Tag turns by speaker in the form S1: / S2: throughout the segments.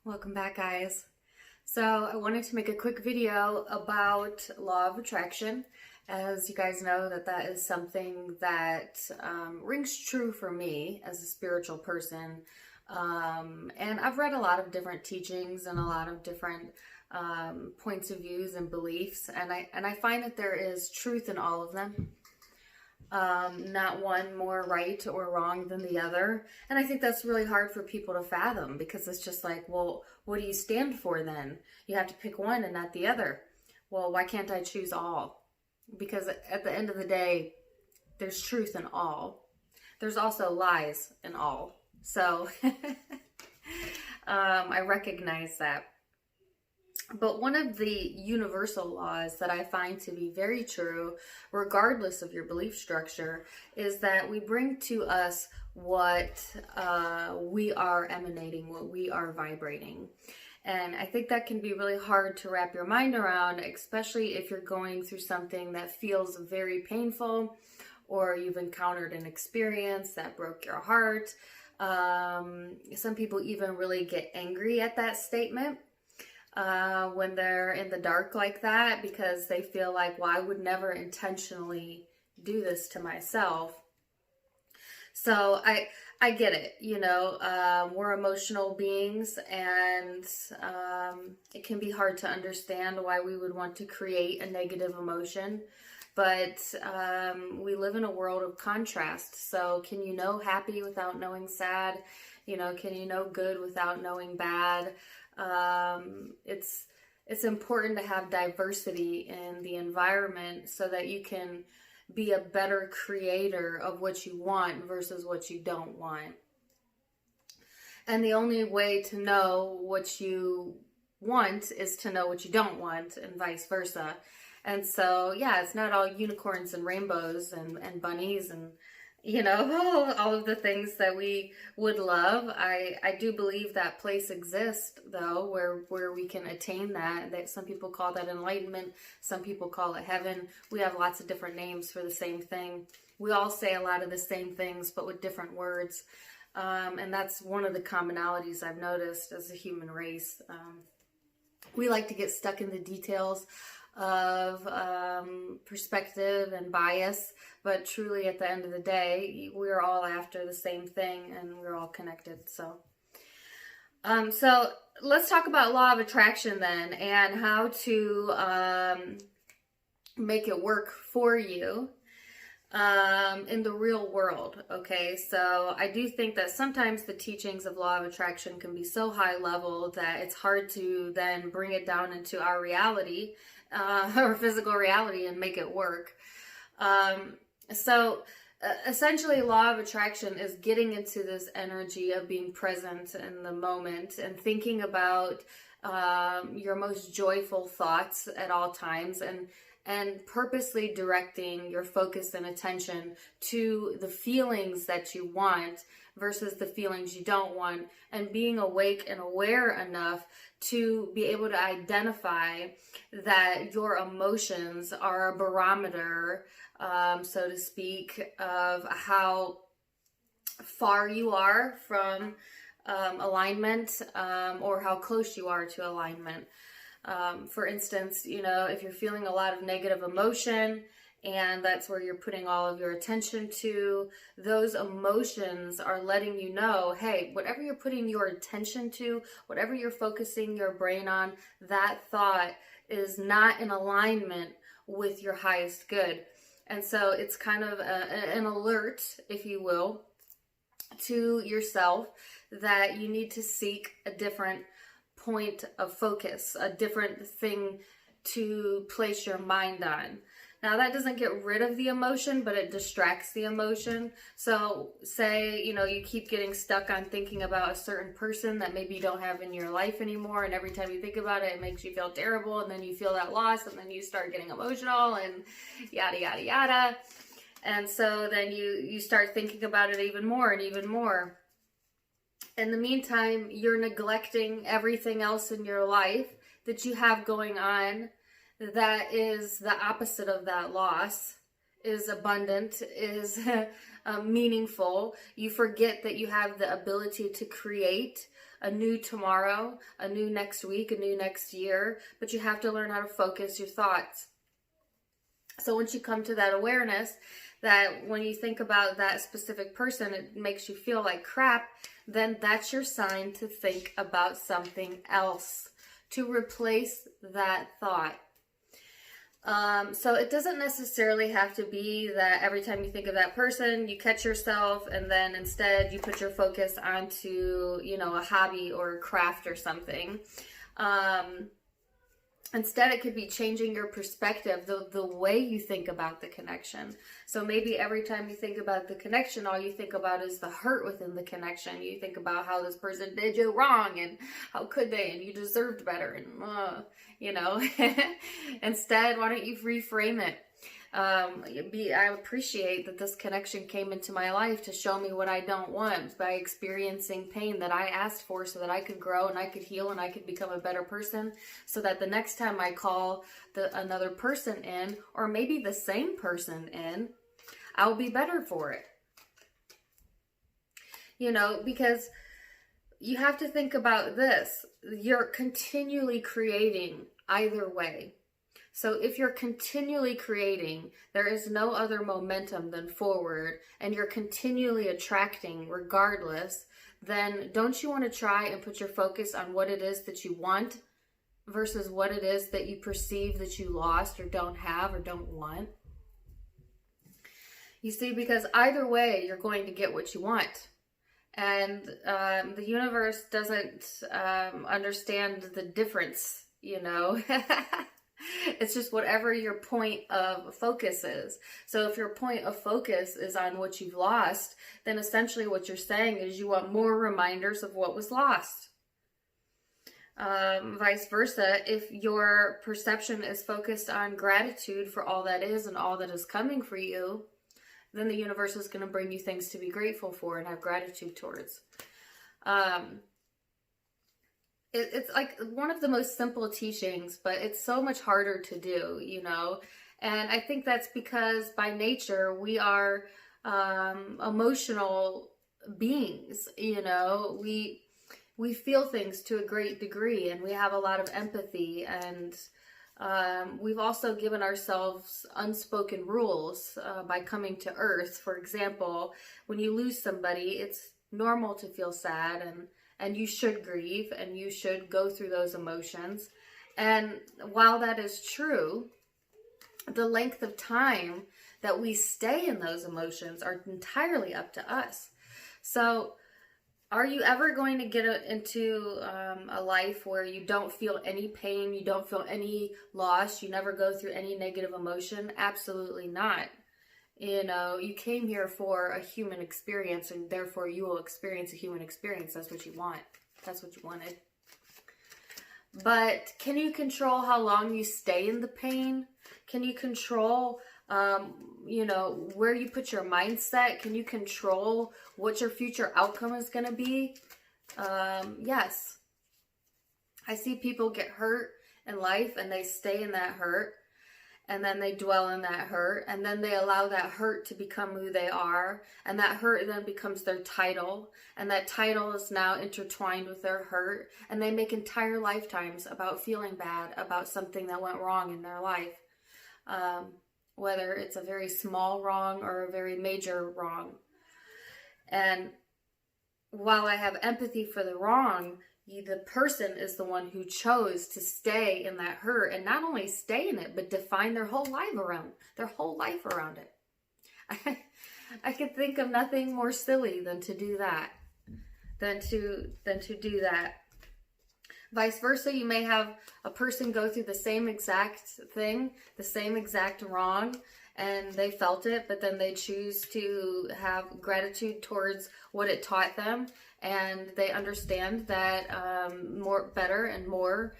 S1: Welcome back, guys. So I wanted to make a quick video about law of attraction. As you guys know, that is something that rings true for me as a spiritual person. And I've read a lot of different teachings and a lot of different points of views and beliefs, and I find that there is truth in all of them. Not one more right or wrong than the other. And I think that's really hard for people to fathom, because it's just like, well, what do you stand for then? You have to pick one and not the other. Well, why can't I choose all? Because at the end of the day, there's truth in all. There's also lies in all. So I recognize that. But one of the universal laws that I find to be very true, regardless of your belief structure, is that we bring to us what we are emanating, what we are vibrating. And I think that can be really hard to wrap your mind around, especially if you're going through something that feels very painful, or you've encountered an experience that broke your heart. Some people even really get angry at that statement. When they're in the dark like that, because they feel like, well, I would never intentionally do this to myself. So I get it, we're emotional beings, and it can be hard to understand why we would want to create a negative emotion. But we live in a world of contrast. So can you know happy without knowing sad? Can you know good without knowing bad? It's important to have diversity in the environment so that you can be a better creator of what you want versus what you don't want. And the only way to know what you want is to know what you don't want, and vice versa. And so, yeah, it's not all unicorns and rainbows and bunnies and all of the things that we would love. I do believe that place exists, though, where we can attain that some people call that enlightenment, some people call it heaven. We have lots of different names for the same thing. We all say a lot of the same things, but with different words. And that's one of the commonalities I've noticed as a human race. We like to get stuck in the details of perspective and bias, but truly at the end of the day, we're all after the same thing, and we're all connected. So let's talk about law of attraction then, and how to make it work for you in the real world. Okay, so I do think that sometimes the teachings of law of attraction can be so high level that it's hard to then bring it down into our reality, or physical reality, and make it work. Essentially, law of attraction is getting into this energy of being present in the moment and thinking about your most joyful thoughts at all times, and purposely directing your focus and attention to the feelings that you want versus the feelings you don't want, and being awake and aware enough to be able to identify that your emotions are a barometer, so to speak, of how far you are from alignment, or how close you are to alignment. For instance, if you're feeling a lot of negative emotion, and that's where you're putting all of your attention to, those emotions are letting you know, hey, whatever you're putting your attention to, whatever you're focusing your brain on, that thought is not in alignment with your highest good. And so it's kind of an alert, if you will, to yourself that you need to seek a different point of focus, a different thing to place your mind on. Now, that doesn't get rid of the emotion, but it distracts the emotion. So say, you keep getting stuck on thinking about a certain person that maybe you don't have in your life anymore, and every time you think about it, it makes you feel terrible, and then you feel that loss, and then you start getting emotional, and yada, yada, yada. And so then you start thinking about it even more and even more. In the meantime, you're neglecting everything else in your life that you have going on that is the opposite of that loss. is abundant, is meaningful. You forget that you have the ability to create a new tomorrow, a new next week, a new next year, but you have to learn how to focus your thoughts. So once you come to that awareness that when you think about that specific person, it makes you feel like crap, then that's your sign to think about something else, to replace that thought. So it doesn't necessarily have to be that every time you think of that person, you catch yourself and then instead you put your focus onto, a hobby or a craft or something. Instead, it could be changing your perspective, the way you think about the connection. So maybe every time you think about the connection, all you think about is the hurt within the connection. You think about how this person did you wrong and how could they, and you deserved better, and Instead, why don't you reframe it? I appreciate that this connection came into my life to show me what I don't want by experiencing pain that I asked for so that I could grow and I could heal and I could become a better person, so that the next time I call another person in, or maybe the same person in, I'll be better for it. Because you have to think about this. You're continually creating either way. So if you're continually creating, there is no other momentum than forward, and you're continually attracting regardless, then don't you want to try and put your focus on what it is that you want versus what it is that you perceive that you lost or don't have or don't want? You see, because either way, you're going to get what you want. And the universe doesn't understand the difference, It's just whatever your point of focus is. So if your point of focus is on what you've lost, then essentially what you're saying is you want more reminders of what was lost. Vice versa, if your perception is focused on gratitude for all that is and all that is coming for you, then the universe is going to bring you things to be grateful for and have gratitude towards. It's like one of the most simple teachings, but it's so much harder to do, And I think that's because by nature we are emotional beings, We feel things to a great degree, and we have a lot of empathy, and we've also given ourselves unspoken rules by coming to Earth. For example, when you lose somebody, it's normal to feel sad, and you should grieve, and you should go through those emotions. And while that is true, the length of time that we stay in those emotions are entirely up to us. So are you ever going to get into a life where you don't feel any pain, you don't feel any loss, you never go through any negative emotion? Absolutely not. You came here for a human experience, and therefore you will experience a human experience. That's what you want. That's what you wanted. But can you control how long you stay in the pain? Can you control, where you put your mindset? Can you control what your future outcome is going to be? Yes. I see people get hurt in life, and they stay in that hurt. And then they dwell in that hurt, and then they allow that hurt to become who they are, and that hurt then becomes their title, and that title is now intertwined with their hurt, and they make entire lifetimes about feeling bad about something that went wrong in their life, whether it's a very small wrong or a very major wrong. And while I have empathy for the wrong, the person is the one who chose to stay in that hurt, and not only stay in it, but define their whole life around it. I could think of nothing more silly than to do that, than to do that. Vice versa, you may have a person go through the same exact thing, the same exact wrong, and they felt it, but then they choose to have gratitude towards what it taught them, and they understand that better and more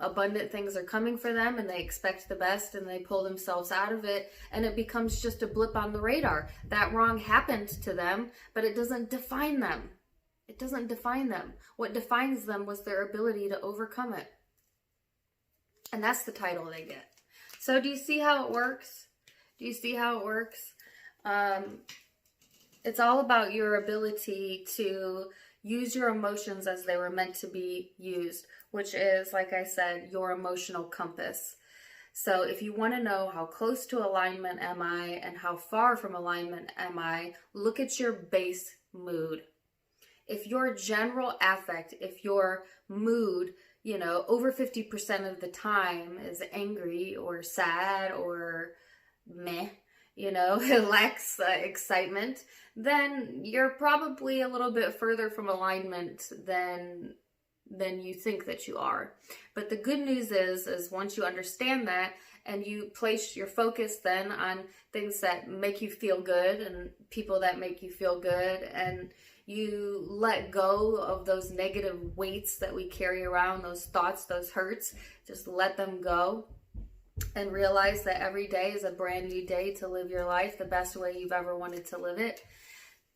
S1: abundant things are coming for them, and they expect the best, and they pull themselves out of it, and it becomes just a blip on the radar. That wrong happened to them, but it doesn't define them. It doesn't define them. What defines them was their ability to overcome it. And that's the title they get. So do you see how it works? Do you see how it works? It's all about your ability to use your emotions as they were meant to be used, which is, like I said, your emotional compass. So if you want to know how close to alignment am I and how far from alignment am I, look at your base mood. If your general affect, if your mood, over 50% of the time is angry or sad or meh, it lacks excitement, then you're probably a little bit further from alignment than you think that you are. But the good news is once you understand that and you place your focus then on things that make you feel good and people that make you feel good, and you let go of those negative weights that we carry around, those thoughts, those hurts, just let them go and realize that every day is a brand new day to live your life the best way you've ever wanted to live it,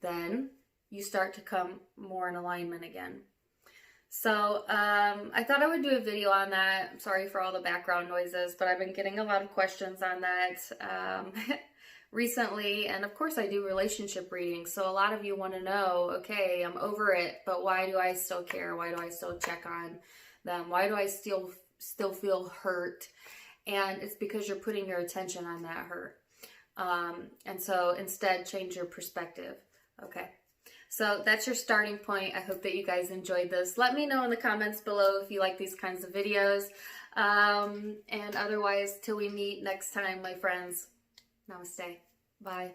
S1: then you start to come more in alignment again. So I thought I would do a video on that. I'm sorry for all the background noises, but I've been getting a lot of questions on that recently. And of course I do relationship readings. So a lot of you want to know, okay, I'm over it, but why do I still care? Why do I still check on them? Why do I still feel hurt? And it's because you're putting your attention on that hurt. And so instead, change your perspective. Okay. So that's your starting point. I hope that you guys enjoyed this. Let me know in the comments below if you like these kinds of videos. And otherwise, till we meet next time, my friends, namaste. Bye.